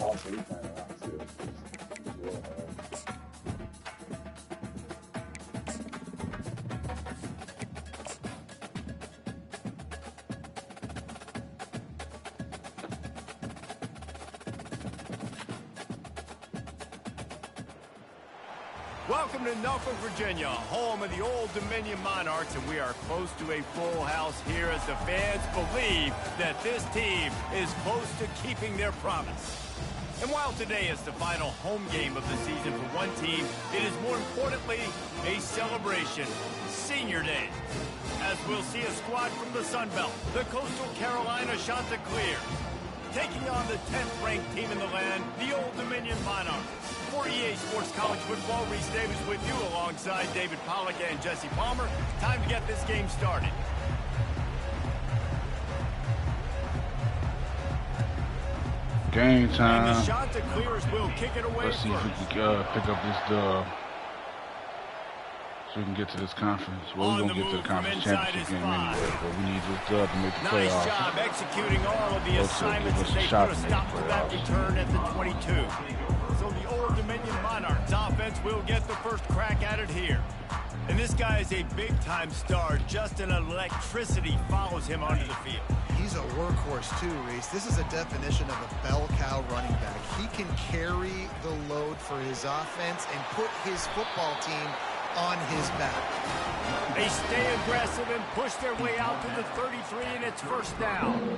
Welcome to Norfolk, Virginia, home of the Old Dominion Monarchs, and we are close to a full house here as the fans believe that this team is close to keeping their promise. And while today is the final home game of the season for one team, it is more importantly a celebration, Senior Day. As we'll see a squad from the Sun Belt, the Coastal Carolina Chanticleer, taking on the 10th-ranked team in the land, the Old Dominion Monarchs. For EA Sports College Football, Reese Davis with you alongside David Pollack and Jesse Palmer. Time to get this game started. Game time. And the Chanticleers will kick it away. Let's see if we can pick up this dub so we can get to this conference. Well, we're going to get to the conference championship game anyway, but we need this dub to make the playoffs. Nice job executing all of the assignments as they put a stop to that return at the 22. So the Old Dominion Monarchs offense will get the first crack at it here. And this guy is a big-time star. Just an electricity follows him onto the field. He's a workhorse too, Reese. This is a definition of a bell cow running back. He can carry the load for his offense and put his football team on his back. They stay aggressive and push their way out to the 33, and it's first down.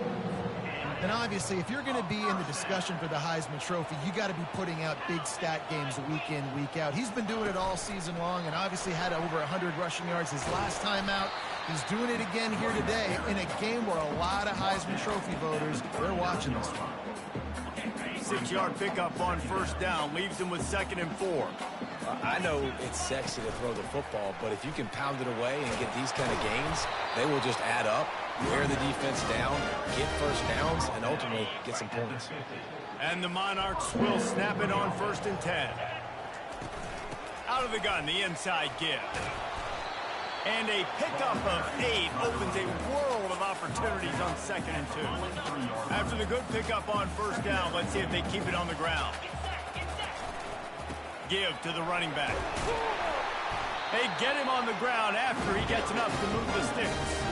And obviously, if you're going to be in the discussion for the Heisman Trophy, you got to be putting out big stat games week in, week out. He's been doing it all season long and obviously had over 100 rushing yards his last time out. He's doing it again here today in a game where a lot of Heisman Trophy voters, they're watching this one. 6-yard pickup on first down leaves them with 2nd and 4. I know it's sexy to throw the football, but if you can pound it away and get these kind of gains, they will just add up, wear the defense down, get first downs, and ultimately get some points. And the Monarchs will snap it on 1st and 10. Out of the gun, the inside give. And a pickup of 8 opens a world of opportunities on 2nd and 2. After the good pickup on first down, let's see if they keep it on the ground. Give to the running back. They get him on the ground after he gets enough to move the sticks.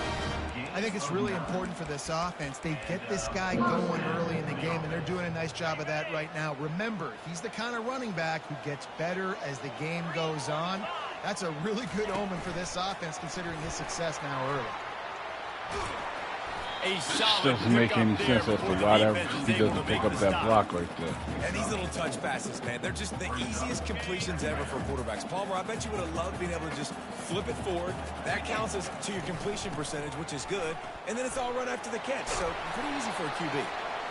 I think it's really important for this offense. They get this guy going early in the game, and they're doing a nice job of that right now. Remember, he's the kind of running back who gets better as the game goes on. That's a really good omen for this offense, considering his success now early. A solid doesn't make any sense as to why he doesn't pick up that block right there. And these little touch passes, man, they're just the easiest completions ever for quarterbacks. Palmer, I bet you would have loved being able to just flip it forward. That counts as to your completion percentage, which is good. And then it's all run after the catch, so pretty easy for a QB.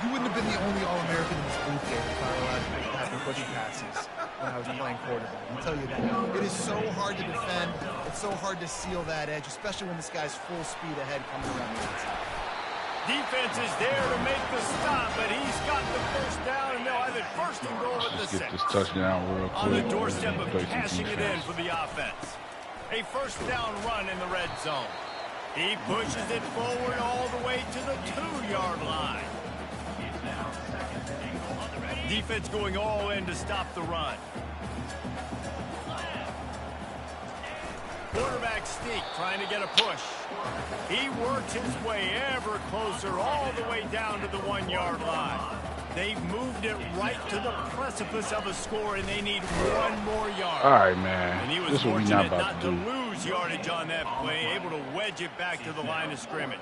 You wouldn't have been the only All-American in this booth game if I were allowed to make that push passes when I was playing quarterback. I'll tell you that. It is so hard to defend. It's so hard to seal that edge, especially when this guy's full speed ahead coming around the outside. Defense is there to make the stop, but he's got the first down, and they'll have it 1st and goal at the 6. Get this touchdown real quick. On the doorstep of cashing it in for the offense. A 1st down run in the red zone. He pushes it forward all the way to the 2-yard line. Defense going all in to stop the run. Quarterback sneak, trying to get a push. He works his way ever closer all the way down to the 1-yard line. They've moved it right to the precipice of a score, and they need 1 more yard. All right, man. And he was this is what we're fortunate not about not to lose yardage on that play, able to wedge it back to the line of scrimmage.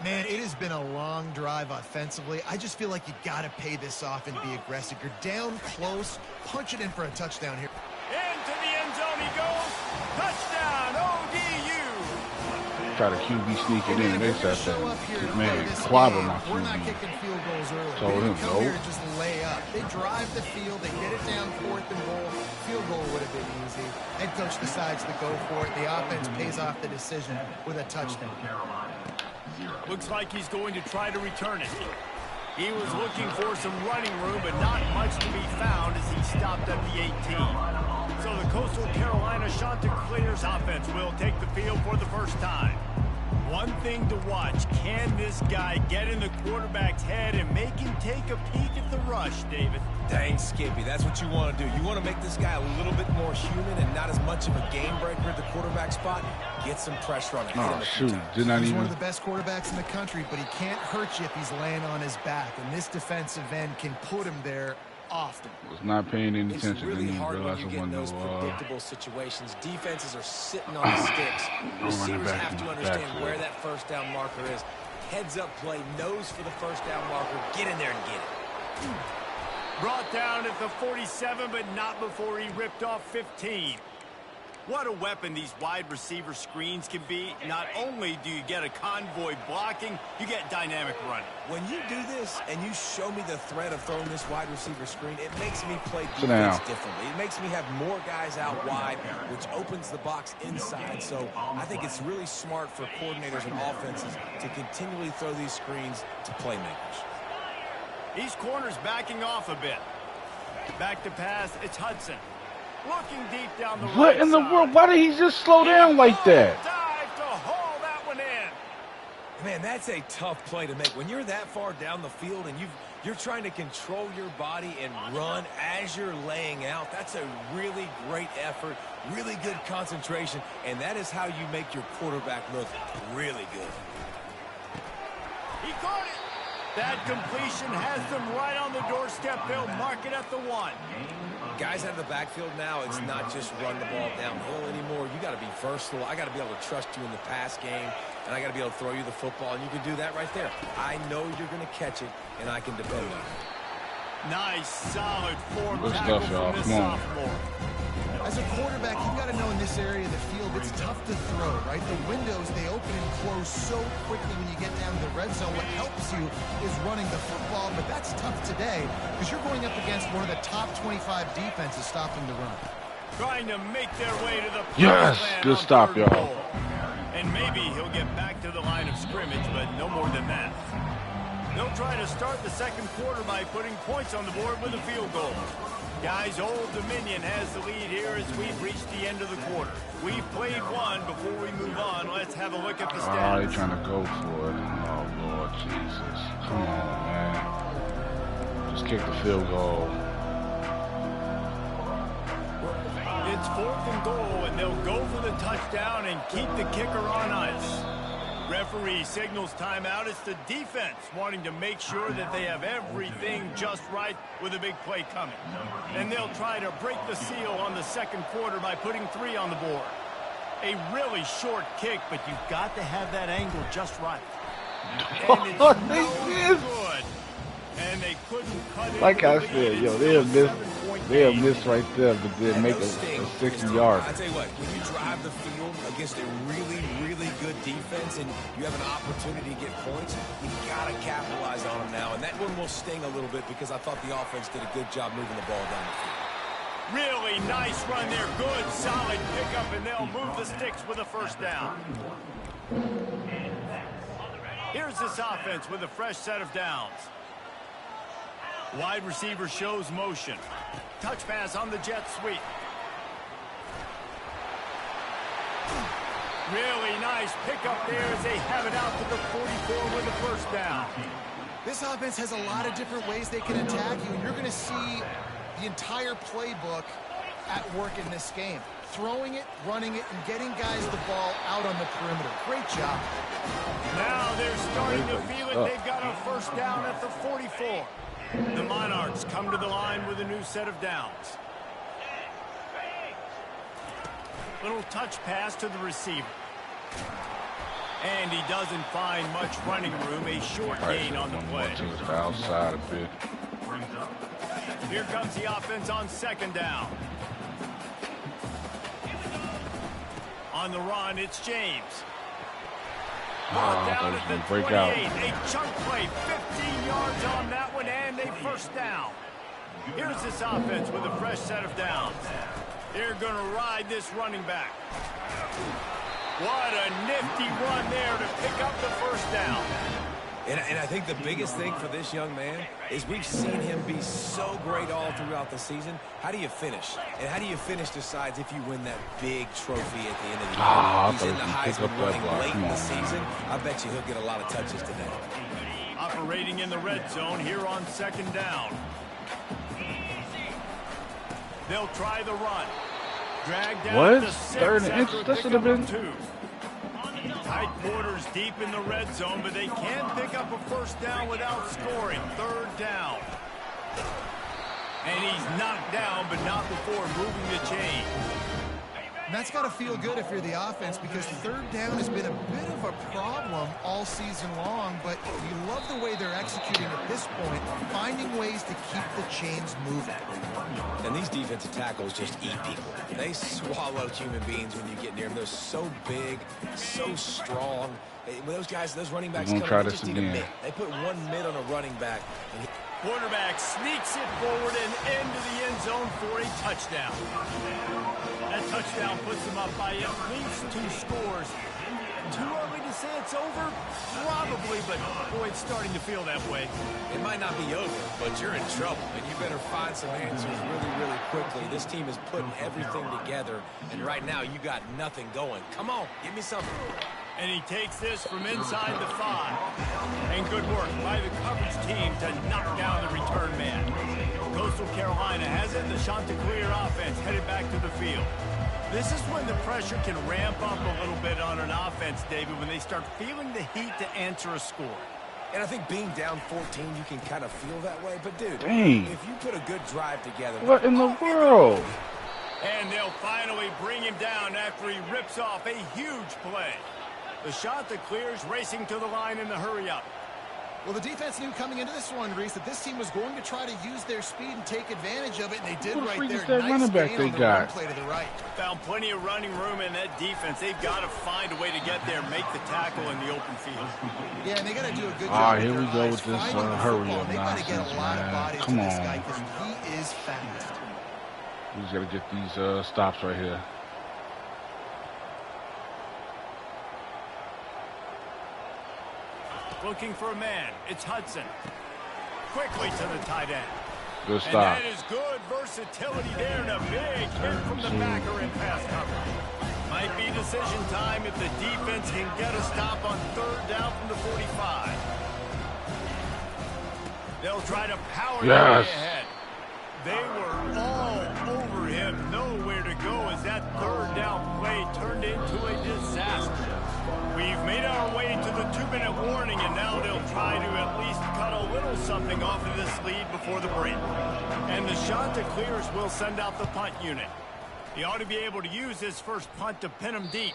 Man, it has been a long drive offensively. I just feel like you got to pay this off and be aggressive. You're down close. Punch it in for a touchdown here. Into the end zone he goes. Touchdown, ODU. Try to QB sneak it in. They said that, man, clobber my QB. We're not kicking field goals early. Told him, come here and just lay up. They drive the field. They get it down 4th and goal. Field goal would have been easy. Head coach decides to go for it. The offense pays off the decision with a touchdown. Looks like he's going to try to return it. He was looking for some running room, but not much to be found as he stopped at the 18. So the Coastal Carolina Chanticleers offense will take the field for the first time. One thing to watch, can this guy get in the quarterback's head and make him take take a peek at the rush, David. Dang, Skippy, that's what you want to do. You want to make this guy a little bit more human and not as much of a game breaker at the quarterback spot. Get some pressure on him. Oh, shoot. Did not He's even... one of the best quarterbacks in the country, but he can't hurt you if he's laying on his back. And this defensive end can put him there often. Was not paying any attention. It's really hard when you get in those predictable situations. Defenses are sitting on the sticks. Receivers have to understand where that first down marker is. Heads up play, nose for the first down marker. Get in there and get it. Brought down at the 47, but not before he ripped off 15. What a weapon these wide receiver screens can be. Not only do you get a convoy blocking, you get dynamic running. When you do this and you show me the threat of throwing this wide receiver screen, it makes me play defense differently. It makes me have more guys out wide, which opens the box inside. So I think it's really smart for coordinators and offenses to continually throw these screens to playmakers. These corners backing off a bit. Back to pass, it's Hudson. Looking deep down the What right in the side. world? Why did he just slow down like that? Dive to haul that one in. Man, that's a tough play to make. When you're that far down the field and you're trying to control your body and run as you're laying out, that's a really great effort, really good concentration, and that is how you make your quarterback look really good. He caught it. That completion has them right on the doorstep. They'll mark it at the 1. Guys out of the backfield now, it's not just run the ball downhill anymore. You got to be versatile. I got to be able to trust you in the pass game, and I got to be able to throw you the football, and you can do that right there. I know you're going to catch it, and I can depend on it. Nice, solid form Good tackle stuff, y'all. from this Come on. sophomore. As a quarterback, you've got to know in this area of the field, it's tough to throw, right? The windows, they open and close so quickly when you get down to the red zone. What helps you is running the football, but that's tough today because you're going up against one of the top 25 defenses stopping the run. Trying to make their way to the Yes, land good on stop, third y'all. goal. And maybe he'll get back to the line of scrimmage, but no more than that. They'll try to start the second quarter by putting points on the board with a field goal. Guys, Old Dominion has the lead here as we've reached the end of the quarter. We've played one. Before we move on, let's have a look at the stats. Oh, they're trying to go for it. Oh, Lord Jesus. Come on, man. Just kick the field goal. It's 4th and goal, and they'll go for the touchdown and keep the kicker on ice. Referee signals timeout. It's the defense wanting to make sure that they have everything just right with a big play coming. And they'll try to break the seal on the second quarter by putting 3 on the board. A really short kick, but you've got to have that angle just right. And it's no good. And they couldn't cut it. Like I said, yo, they'll miss right there, but they'll make a 60-yard. I tell you what, when you drive the field against a really, really good defense and you have an opportunity to get points, you got to capitalize on them now. And that one will sting a little bit because I thought the offense did a good job moving the ball down the field. Really nice run there. Good, solid pickup, and they'll move the sticks with a first down. Here's this offense with a fresh set of downs. Wide receiver shows motion. Touch pass on the jet sweep. Really nice pickup there as they have it out to the 44 with a first down. This offense has a lot of different ways they can attack you, and you're going to see the entire playbook at work in this game. Throwing it, running it, and getting guys the ball out on the perimeter. Great job. Now they're starting to feel it. They've got a first down at the 44. The Monarchs come to the line with a new set of downs. Little touch pass to the receiver. And he doesn't find much running room. A short gain on the play. To the outside a bit. Here comes the offense on second down. On the run, it's James. Brought down at the 28. A chunk play, 15 yards on that one, and a first down. Here's this offense with a fresh set of downs. They're going to ride this running back. What a nifty run there to pick up the first down. And I think the biggest thing for this young man is we've seen him be so great all throughout the season. How do you finish? And how do you finish decides if you win that big trophy at the end of the year. He's in the Heisman running late in the season. I bet you he'll get a lot of touches today. operating in the red zone here on 2nd down. They'll try the run. Drag down What? to 6 3rd and after inch? That should pickup have of been 2. Tight quarters deep in the red zone, but they can pick up a 1st down without scoring. 3rd down. And he's knocked down, but not before moving the chain. And that's got to feel good if you're the offense, because 3rd down has been a bit of a problem all season long, but you love the way they're executing at this point, finding ways to keep the chains moving. And these defensive tackles just eat people. They swallow human beings when you get near them. They're so big, so strong. When those guys, those running backs come, they just need a mid. They put 1 mid on a running back. And quarterback sneaks it forward and into the end zone for a touchdown. That touchdown puts them up by at least 2 scores. Too early to say it's over? Probably, but boy, it's starting to feel that way. It might not be over, but you're in trouble, and you better find some answers really, really quickly. This team is putting everything together, and right now you got nothing going. Come on, give me something. And he takes this from inside the 5. And good work by the coverage team to knock down the return man. Coastal Carolina has it. The Chanticleer offense headed back to the field. This is when the pressure can ramp up a little bit on an offense, David, when they start feeling the heat to answer a score. And I think being down 14, you can kind of feel that way. But, dude, dang, if you put a good drive together. What in the world? And they'll finally bring him down after he rips off a huge play. The Chanticleers racing to the line in the hurry-up. Well, the defense knew coming into this one, Reese, that this team was going to try to use their speed and take advantage of it, and they did right there. That nice running back they got. Play to the right. Found plenty of running room in that defense. They've got to find a way to get there, make the tackle in the open field. Yeah, and they got to do a good job. All right, here we go with this hurry-up nonsense, man. Come on. Because he is fast. We just got to get these stops right here. Looking for a man. It's Hudson. Quickly to the tight end. Good stop. And that is good versatility there, and a big hit from the backer in pass coverage. Might be decision time if the defense can get a stop on 3rd down from the 45. They'll try to power their way ahead. They were all over him. Nowhere to go as that 3rd down play turned into a disaster. We've made our way to the 2-minute warning, and now they'll try to at least cut a little something off of this lead before the break. And the Chanticleers will send out the punt unit. He ought to be able to use this first punt to pin them deep.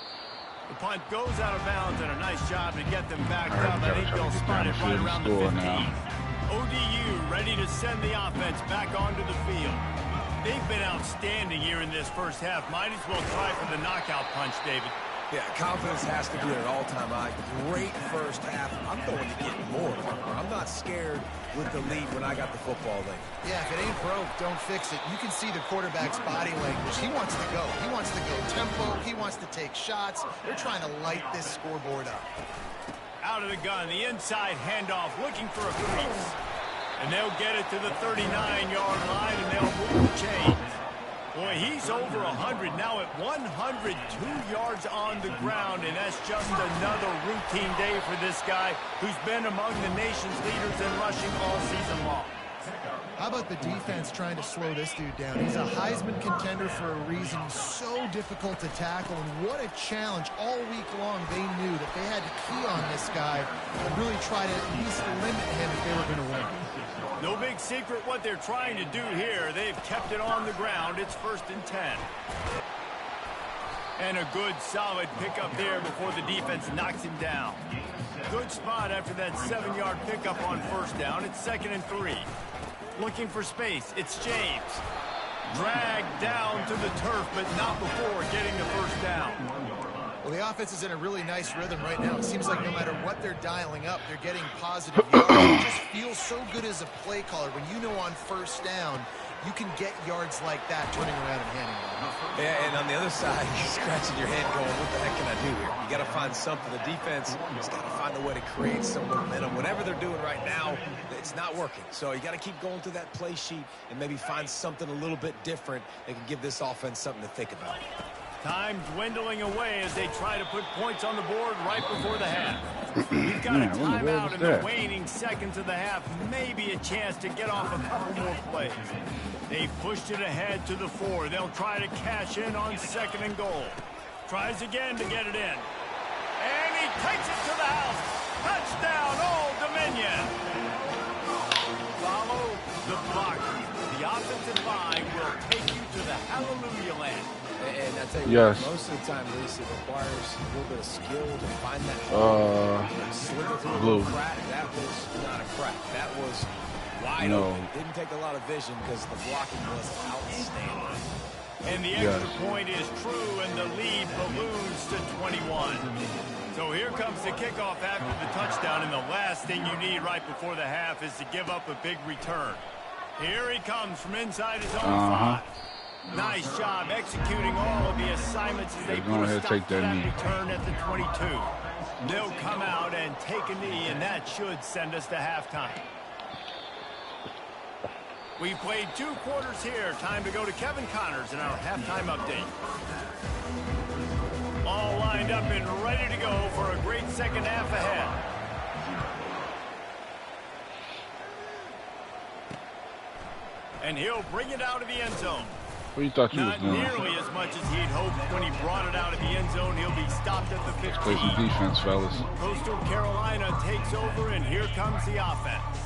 The punt goes out of bounds, and a nice job to get them back up. I think they'll spot it right around the 15. ODU ready to send the offense back onto the field. They've been outstanding here in this first half. Might as well try for the knockout punch, David. Yeah, confidence has to be at an all-time high. Great first half. I'm going to get more. I'm not scared with the lead when I got the football late. Yeah, if it ain't broke, don't fix it. You can see the quarterback's body language. He wants to go. He wants to go tempo. He wants to take shots. They're trying to light this scoreboard up. Out of the gun, the inside handoff, looking for a crease. And they'll get it to the 39-yard line, and they'll move the chains. Boy, he's over 100, now at 102 yards on the ground, and that's just another routine day for this guy who's been among the nation's leaders in rushing all season long. How about the defense trying to slow this dude down? He's a Heisman contender for a reason. He's so difficult to tackle, and what a challenge. All week long, they knew that they had to key on this guy and really try to at least limit him if they were going to win. No big secret what they're trying to do here. They've kept it on the ground. It's 1st and 10. And a good, solid pickup there before the defense knocks him down. Good spot after that 7-yard pickup on 1st down. It's 2nd and 3. Looking for space. It's James. Dragged down to the turf, but not before getting the 1st down. Well, the offense is in a really nice rhythm right now. It seems like no matter what they're dialing up, they're getting positive yards. It just feels so good as a play caller when you know on 1st down you can get yards like that turning around and handing it. Yeah, and on the other side, you're scratching your head going, what the heck can I do here? You got to find something. The defense has got to find a way to create some momentum. Whatever they're doing right now, it's not working. So you got to keep going through that play sheet and maybe find something a little bit different that can give this offense something to think about. Time dwindling away as they try to put points on the board right before the half. We've got a timeout in the waning seconds of the half. Maybe a chance to get off a couple more plays. They've pushed it ahead to the 4. They'll try to cash in on 2nd and goal. Tries again to get it in. And he takes it to the house. Touchdown, Old Dominion. Follow the block. The offensive line will take you to the hallelujah land. And I tell you, most of the time, Reese, it requires a little bit of skill to find that hole. Slip it through a crack. That was not a crack. That was wide open. Didn't take a lot of vision because the blocking was outstanding. And the extra point is true, and the lead balloons to 21. So here comes the kickoff after the touchdown, and the last thing you need right before the half is to give up a big return. Here he comes from inside his own 5. Nice job executing all of the assignments as they put a stop to that return at the 22. They'll come out and take a knee, and that should send us to halftime. We've played 2 quarters here. Time to go to Kevin Connors in our halftime update. All lined up and ready to go for a great second half ahead. And he'll bring it out of the end zone. What you thought you was doing? Not nearly as much as he'd hoped when he brought it out of the end zone. He'll be stopped at the 15. Let's play some defense, fellas. Coastal Carolina takes over, and here comes the offense.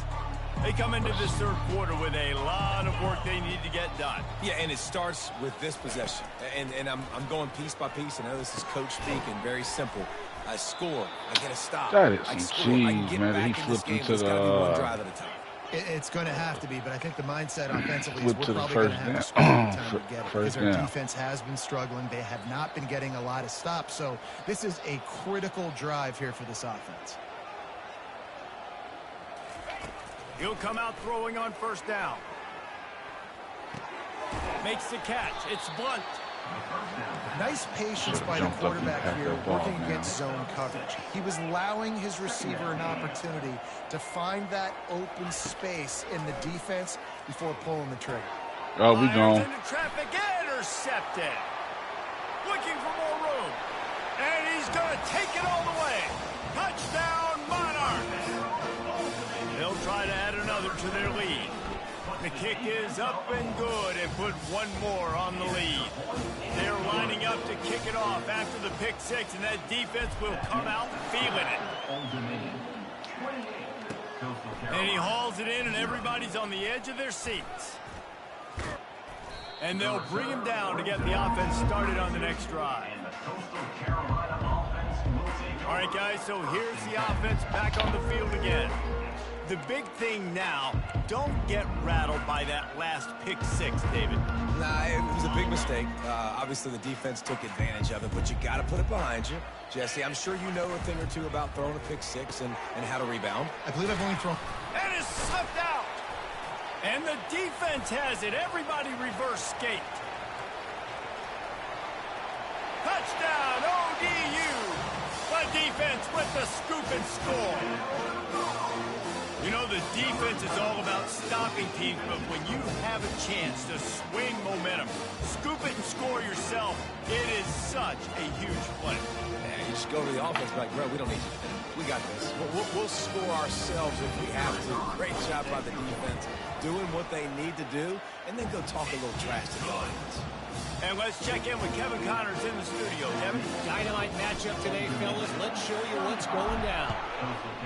They come into this 3rd quarter with a lot of work they need to get done. Yeah, and it starts with this possession. And I'm going piece by piece. I know this is coach speak and very simple. I score. I get a stop. That is some cheese, man. He flipped into the... one drive at a time. It's going to have to be, but I think the mindset offensively is we're probably going to have to struggle time to get it because our defense has been struggling. They have not been getting a lot of stops, so this is a critical drive here for this offense. He'll come out throwing on 1st down. Makes the catch. It's Blunt. Nice patience by the quarterback here working against zone coverage. He was allowing his receiver an opportunity to find that open space in the defense before pulling the trigger. Oh, we gone. Into traffic, intercepted. Looking for more room. And he's going to take it all the way. Touchdown, Monarchs. They'll try to add another to their lead. The kick is up and good and put one more on the lead. They're lining up to kick it off after the pick 6, and that defense will come out feeling it. And he hauls it in, and everybody's on the edge of their seats. And they'll bring him down to get the offense started on the next drive. All right, guys, so here's the offense back on the field again. The big thing now, don't get rattled by that last pick 6, David. Nah, it was a big mistake. Obviously, the defense took advantage of it, but you got to put it behind you. Jesse, I'm sure you know a thing or two about throwing a pick 6 and how to rebound. I believe I've only thrown... And it's slipped out. And the defense has it. Everybody reverse skate. Touchdown, ODU. The defense with the scoop and score. You know, the defense is all about stopping teams, but when you have a chance to swing momentum, scoop it and score yourself, it is such a huge play. Yeah, you just go to the offense like, bro, we don't need you. We got this. We'll score ourselves if we have to. Great job by the defense doing what they need to do, and then go talk a little trash to the audience. And let's check in with Kevin Connors in the studio. Kevin? Dynamite matchup today, fellas. Let's show you what's going down.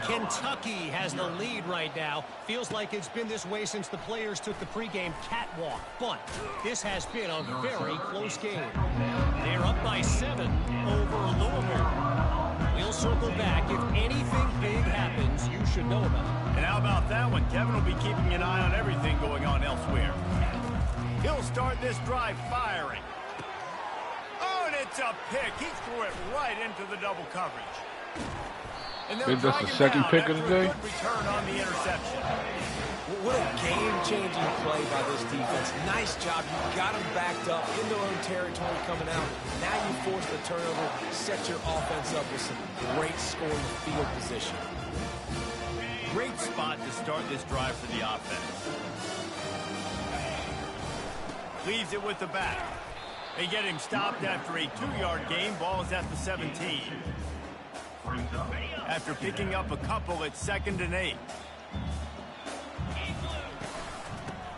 Kentucky has the lead right now. Feels like it's been this way since the players took the pregame catwalk. But this has been a very close game. They're up by 7 over Louisville. We'll circle back. If anything big happens, you should know about it. And how about that one? Kevin will be keeping an eye on everything going on elsewhere. He'll start this drive firing. Oh, and it's a pick. He threw it right into the double coverage. And I think that's the second pick of the day. Return on the interception. What a game-changing play by this defense. Nice job. You got them backed up in their own territory coming out. Now you force the turnover, set your offense up with some great scoring field position. Great spot to start this drive for the offense. Leaves it with the back. They get him stopped after a 2-yard gain. Ball is at the 17. After picking up a couple, it's 2nd and 8.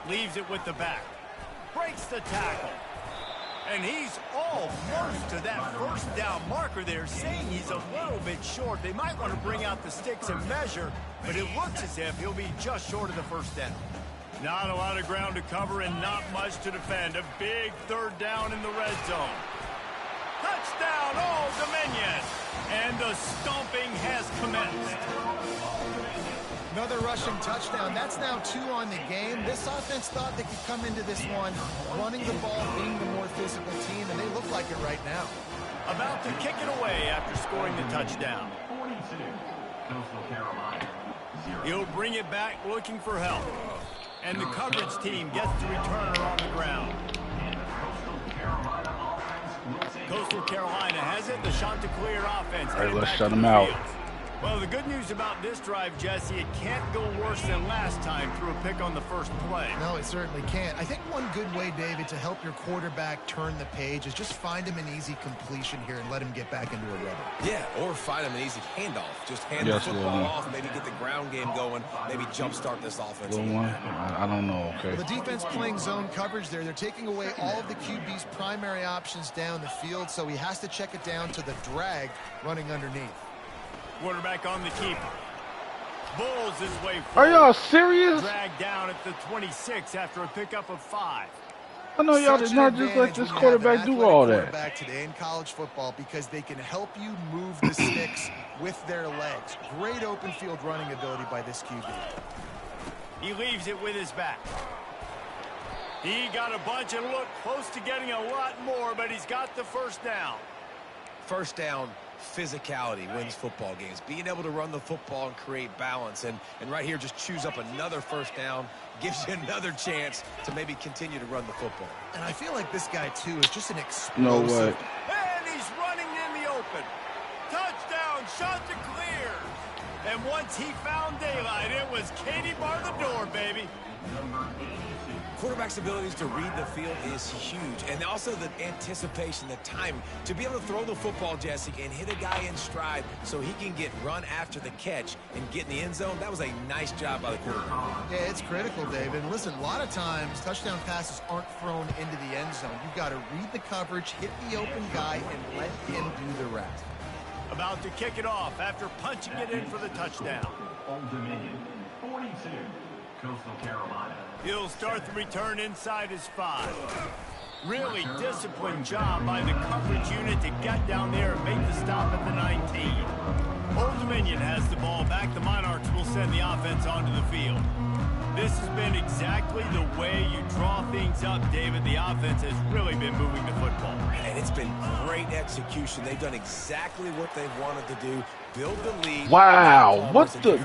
Leaves it with the back. Breaks the tackle. And he's almost to that first down marker there, saying he's a little bit short. They might want to bring out the sticks and measure, but it looks as if he'll be just short of the first down. Not a lot of ground to cover and not much to defend. A big 3rd down in the red zone. Touchdown, Old Dominion! And the stomping has commenced. Another rushing touchdown. That's now 2 on the game. This offense thought they could come into this one running the ball, being the more physical team, and they look like it right now. About to kick it away after scoring the touchdown. He'll bring it back looking for help. And the coverage team gets the returner on the ground. Coastal Carolina has it. The Chanticleer offense. All right, let's shut them out. Well, the good news about this drive, Jesse, it can't go worse than last time through a pick on the first play. No, it certainly can't. I think one good way, David, to help your quarterback turn the page is just find him an easy completion here and let him get back into a rhythm. Yeah, or find him an easy handoff. Just hand the football off, maybe get the ground game going, maybe jumpstart this offense. I don't know, okay. Well, the defense playing zone coverage there. They're taking away all of the QB's primary options down the field, so he has to check it down to the drag running underneath. Quarterback on the keeper. Bulls his way forward. Are y'all serious? Dragged down at the 26 after a pickup of 5. I know y'all did not just let this quarterback do all that. Quarterback today in college football because they can help you move the sticks with their legs. Great open field running ability by this QB. He leaves it with his back. He got a bunch and looked close to getting a lot more, but he's got the first down. First down. Physicality wins football games. Being able to run the football and create balance. And right here, just choose up another first down. Gives you another chance to maybe continue to run the football. And I feel like this guy, too, is just an explosive. No way. And he's running in the open. Touchdown, Chanticleer. And once he found daylight, it was Katie bar the door, baby. Quarterback's abilities to read the field is huge. And also the anticipation, the time to be able to throw the football, Jesse, and hit a guy in stride so he can get run after the catch and get in the end zone. That was a nice job by the quarterback. Yeah, it's critical, David. And listen, a lot of times touchdown passes aren't thrown into the end zone. You've got to read the coverage, hit the open guy, and let him do the rest. About to kick it off after punching it in for the touchdown. Old Dominion, 42, Coastal Carolina. He'll start the return inside his 5. Really disciplined job by the coverage unit to get down there and make the stop at the 19. Old Dominion has the ball back. The Monarchs will send the offense onto the field. This has been exactly the way you draw things up, David. The offense has really been moving the football. And it's been great execution. They've done exactly what they wanted to do. Build the lead. Wow, what the?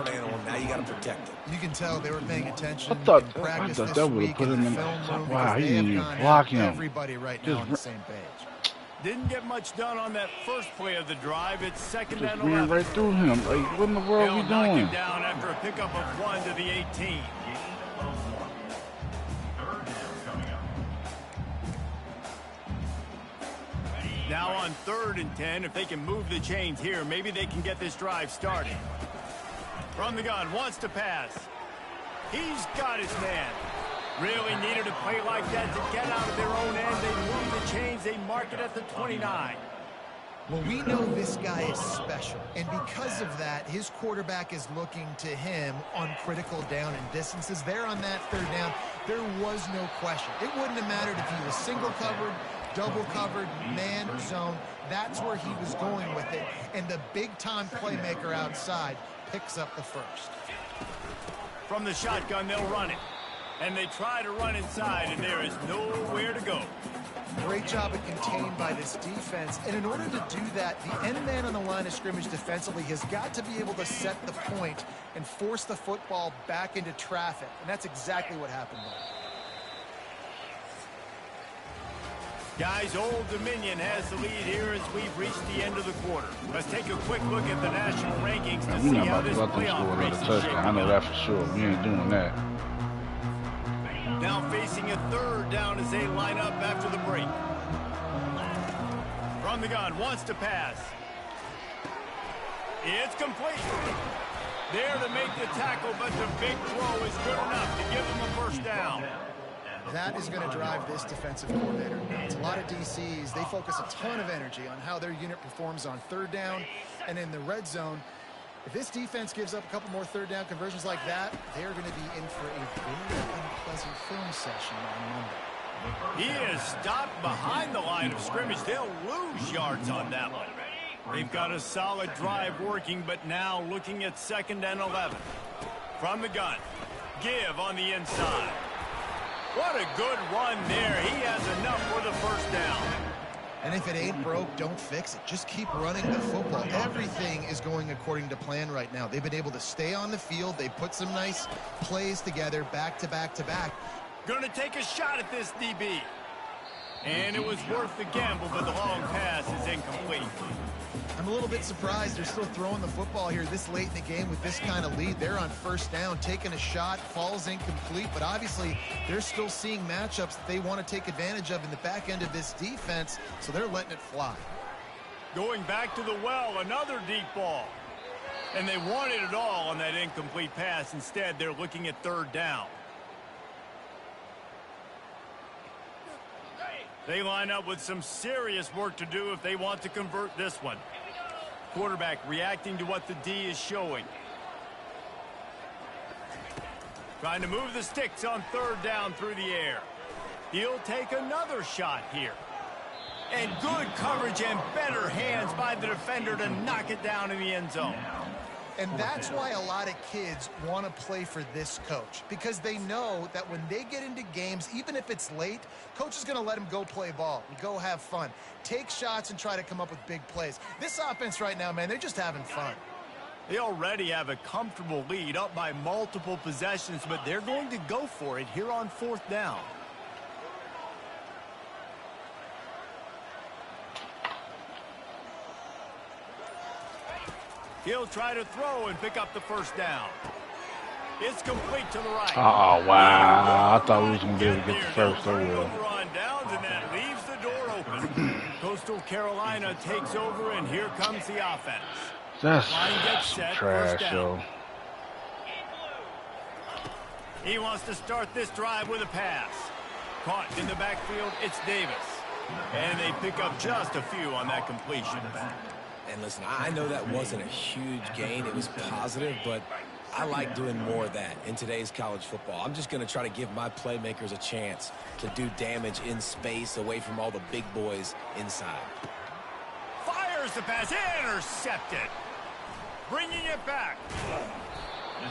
Now you got to protect it. You can tell they were paying attention. I thought practice that this would week have put in him the in. film room Wow, he because they didn't have even gone block at him. everybody right now on the same page. Didn't get much done on that first play of the drive. It's 2nd Just and ran 11. right through him. Like, what in the world are we They'll knock doing? him down after a pickup of 1 to the 18. Now on 3rd and 10, if they can move the chains here, maybe they can get this drive started. From the gun, wants to pass. He's got his man. Really needed a play like that to get out of their own end. They move the chains, they mark it at the 29. Well, we know this guy is special, and because of that, his quarterback is looking to him on critical down and distances. There on that 3rd down, there was no question. It wouldn't have mattered if he was single covered, double covered, man, zone. That's where he was going with it, and the big-time playmaker outside picks up the first. From the shotgun, they'll run it. And they try to run inside, and there is nowhere to go. Great job of contained by this defense. And in order to do that, the end man on the line of scrimmage defensively has got to be able to set the point and force the football back into traffic. And that's exactly what happened there. Guys, Old Dominion has the lead here as we've reached the end of the quarter. Let's take a quick look at the national rankings to see how this playoff race is shaping up. I know that for sure. We ain't doing that. Now facing a 3rd down as they line up after the break. From the gun, wants to pass. It's complete. There to make the tackle, but the big throw is good enough to give them a first down. That is going to drive this defensive coordinator nuts. A lot of DCs, they focus a ton of energy on how their unit performs on third down and in the red zone. If this defense gives up a couple more third down conversions like that, they're going to be in for a very unpleasant film session on Monday. He is stopped behind the line of scrimmage. They'll lose yards on that one. They've got a solid drive working, but now looking at 2nd and 11. From the gun, give on the inside. What a good run there. He has enough for the first down. And if it ain't broke, don't fix it. Just keep running the football. Everything is going according to plan right now. They've been able to stay on the field. They put some nice plays together, back to back to back. Going to take a shot at this DB. And it was worth the gamble, but the long pass is incomplete. I'm a little bit surprised they're still throwing the football here this late in the game with this kind of lead. They're on first down, taking a shot, falls incomplete, but obviously they're still seeing matchups that they want to take advantage of in the back end of this defense, so they're letting it fly. Going back to the well, another deep ball. And they wanted it all on that incomplete pass. Instead, they're looking at 3rd down. They line up with some serious work to do if they want to convert this one. Quarterback reacting to what the D is showing. Trying to move the sticks on 3rd down through the air. He'll take another shot here. And good coverage and better hands by the defender to knock it down in the end zone. And that's why a lot of kids want to play for this coach, because they know that when they get into games, even if it's late, coach is going to let them go play ball and go have fun. Take shots and try to come up with big plays. This offense right now, man, they're just having fun. They already have a comfortable lead up by multiple possessions, but they're going to go for it here on 4th down. He'll try to throw and pick up the first down. It's complete to the right. Oh, wow. I thought we was going to be able to get the first over over. on downs, and that leaves the door open. Coastal Carolina takes over, and here comes the offense. That's Line gets set, trash, yo. He wants to start this drive with a pass. Caught in the backfield, it's Davis. And they pick up just a few on that completion. And listen, I know that wasn't a huge gain. It was positive, but I like doing more of that in today's college football. I'm just going to try to give my playmakers a chance to do damage in space away from all the big boys inside. Fires the pass, intercepted. Bringing it back.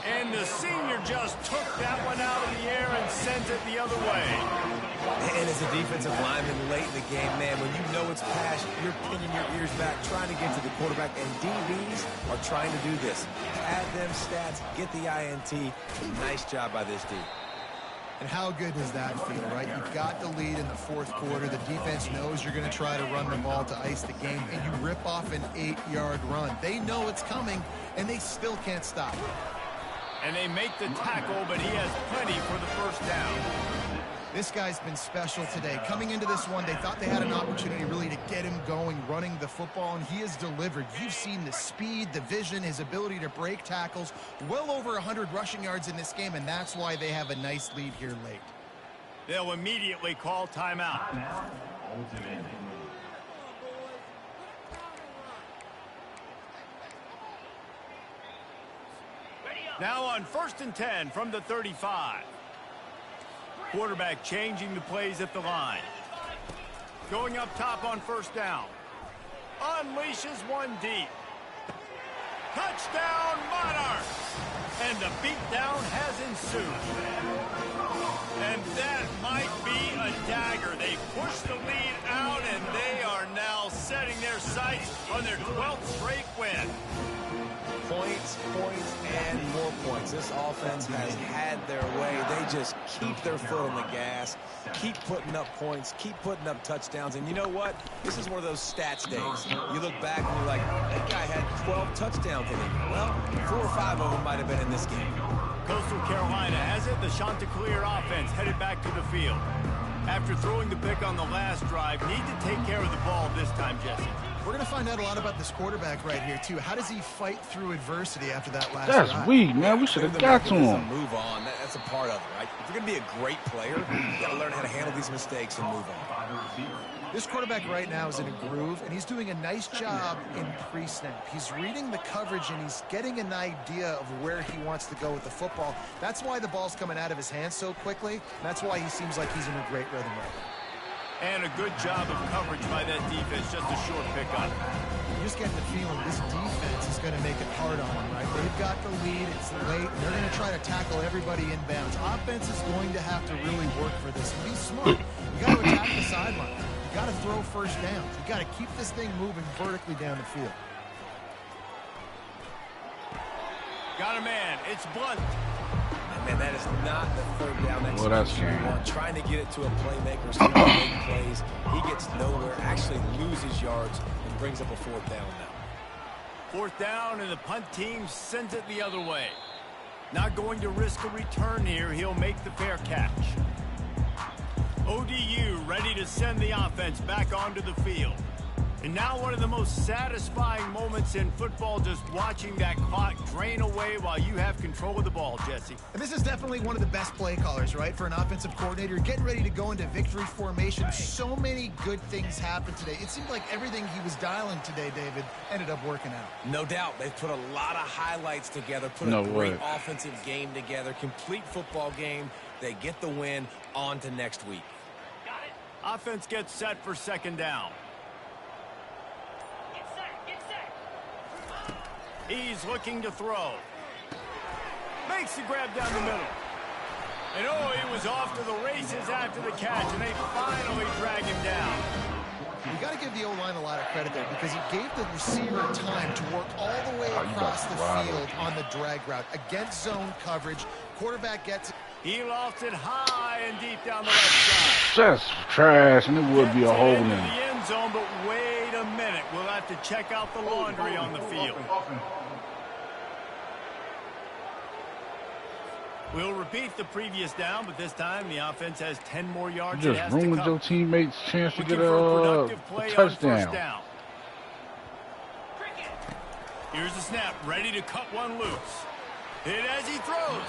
And the senior just took that one out of the air and sent it the other way. And as a defensive lineman late in the game, man, when you know it's pass, you're pinning your ears back, trying to get to the quarterback, and DBs are trying to do this. Add them stats, get the INT. Nice job by this D. And how good does that feel, right? You've got the lead in the 4th quarter. The defense knows you're going to try to run the ball to ice the game, and you rip off an 8-yard run. They know it's coming, and they still can't stop it. And they make the tackle, but he has plenty for the first down. This guy's been special today. Coming into this one, they thought they had an opportunity really to get him going, running the football, and he has delivered. You've seen the speed, the vision, his ability to break tackles. Well over 100 rushing yards in this game, and that's why they have a nice lead here late. They'll immediately call timeout. Now on 1st and 10 from the 35. Quarterback changing the plays at the line. Going up top on 1st down. Unleashes one deep. Touchdown, Monarchs! And the beatdown has ensued. And that might be a dagger. They push the lead out, and they are now setting their sights on their 12th straight win. Points, and more points. This offense has had their way. They just keep their foot on the gas, keep putting up points, keep putting up touchdowns. And you know what? This is one of those stats days. You look back and you're like, that guy had 12 touchdowns in him. Well, 4 or 5 of them might have been in this game. Coastal Carolina has it. The Chanticleer offense headed back to the field. After throwing the pick on the last drive, need to take care of the ball this time, Jesse. We're going to find out a lot about this quarterback right here, too. How does he fight through adversity after that last drive? That's weak, man. We should have got to him. Move on. That's a part of it, right? If you're going to be a great player, you got to learn how to handle these mistakes and move on. This quarterback right now is in a groove, and he's doing a nice job in pre-snap. He's reading the coverage, and he's getting an idea of where he wants to go with the football. That's why the ball's coming out of his hands so quickly. That's why he seems like he's in a great rhythm right now. And a good job of coverage by that defense. Just a short pick on it. You're just getting the feeling this defense is going to make it hard on him, right? They've got the lead. It's late. And they're going to try to tackle everybody inbounds. Offense is going to have to really work for this. Be smart. You got to attack the sideline. You got to throw first downs. You got to keep this thing moving vertically down the field. Got a man. It's Blunt. Man, that is not the third down execution you want. Trying to get it to a playmaker, so he make plays. He gets nowhere, actually loses yards, and brings up a fourth down now. Fourth down, and the punt team sends it the other way. Not going to risk a return here. He'll make the fair catch. ODU ready to send the offense back onto the field. And now one of the most satisfying moments in football, just watching that clock drain away while you have control of the ball, Jesse. And this is definitely one of the best play callers, right, for an offensive coordinator. Getting ready to go into victory formation. So many good things happened today. It seemed like everything he was dialing today, David, ended up working out. No doubt. They've put a lot of highlights together, put a great offensive game together, complete football game. They get the win. On to next week. Got it. Offense gets set for second down. He's looking to throw. Makes the grab down the middle. And oh, he was off to the races after the catch, and they finally drag him down. You got to give the O-line a lot of credit there because he gave the receiver time to work all the way across the field on the drag route. Against zone coverage, quarterback gets it. He lofted high and deep down the left side. That's trash, and it would be a hole in the end zone, but wait a minute. We'll have to check out the laundry on the field. We'll repeat the previous down, but this time the offense has 10 more yards. You just ruined your teammates' chance to get a touchdown. Here's the snap, ready to cut one loose. Hit as he throws.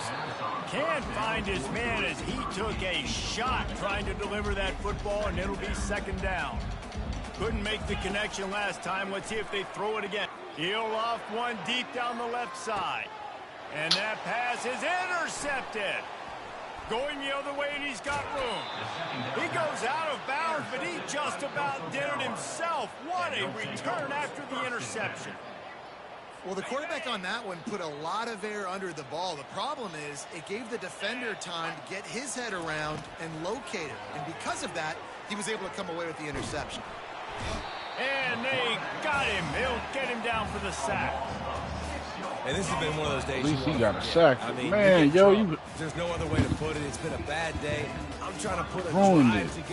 Can't find his man as he took a shot trying to deliver that football, and it'll be second down. Couldn't make the connection last time. Let's see if they throw it again. He'll off one deep down the left side. And that pass is intercepted. Going the other way, and he's got room. He goes out of bounds, but he just about did it himself. What a return after the interception. Well, the quarterback on that one put a lot of air under the ball. The problem is it gave the defender time to get his head around and locate it. And because of that, he was able to come away with the interception. And they got him. He'll get him down for the sack. And this has been one of those days. At least he got a sack. I mean, man, yo, there's no other way to put it. It's been a bad day. I'm trying to put a ruined drive it. together.